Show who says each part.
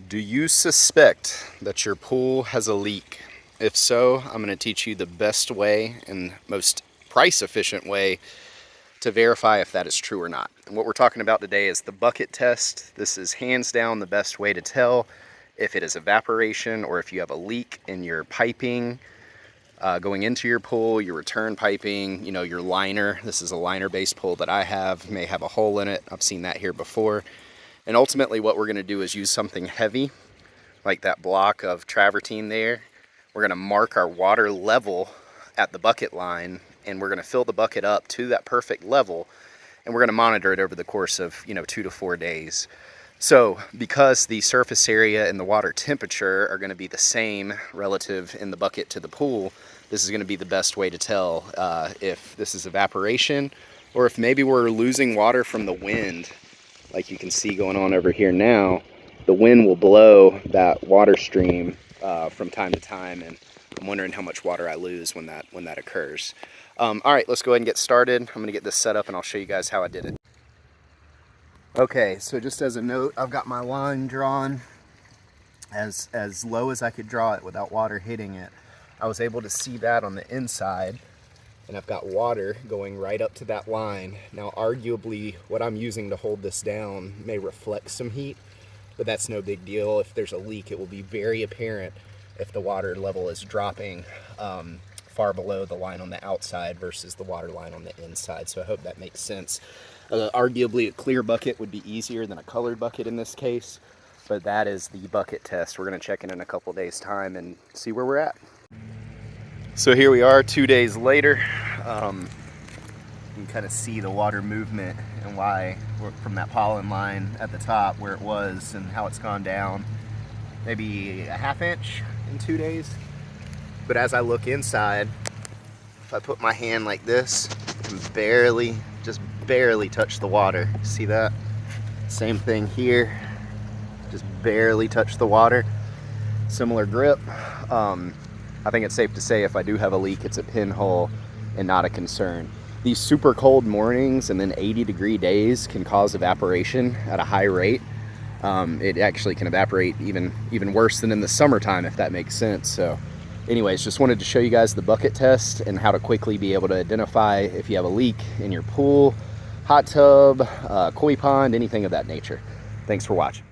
Speaker 1: Do you suspect that your pool has a leak? If so, I'm going to teach you the best way and most price efficient way to verify if that is true or not. And what we're talking about today is the bucket test. This is hands down the best way to tell if it is evaporation or if you have a leak in your piping going into your pool, your return piping, you know, your liner. This is a liner based pool that I have, may have a hole in it. I've seen that here before. And ultimately what we're going to do is use something heavy like that block of travertine there. We're going to mark our water level at the bucket line, and we're going to fill the bucket up to that perfect level, and we're going to monitor it over the course of 2 to 4 days. So because the surface area and the water temperature are going to be the same relative in the bucket to the pool, this is going to be the best way to tell if this is evaporation or if maybe we're losing water from the wind. Like you can see going on over here now, the wind will blow that water stream from time to time, and I'm wondering how much water I lose when that occurs. All right, let's go ahead and get started. I'm gonna get this set up and I'll show you guys how I did it. Okay, so just as a note, I've got my line drawn as low as I could draw it without water hitting it. I was able to see that on the inside, and I've got water going right up to that line. Now, arguably, what I'm using to hold this down may reflect some heat, but that's no big deal. If there's a leak, it will be very apparent if the water level is dropping far below the line on the outside versus the water line on the inside. So I hope that makes sense. Arguably, a clear bucket would be easier than a colored bucket in this case, but that is the bucket test. We're gonna check in a couple days' time and see where we're at. So here we are 2 days later. You can kind of see the water movement and why from that pollen line at the top where it was and how it's gone down maybe a ½ inch in 2 days. But as I look inside, if I put my hand like this, I can just barely touch the water. See that? Same thing here, just barely touch the water. Similar grip. I think it's safe to say if I do have a leak, it's a pinhole and not a concern. These super cold mornings and then 80-degree days can cause evaporation at a high rate. It actually can evaporate even worse than in the summertime, if that makes sense. So anyways, just wanted to show you guys the bucket test and how to quickly be able to identify if you have a leak in your pool, hot tub, koi pond, anything of that nature. Thanks for watching.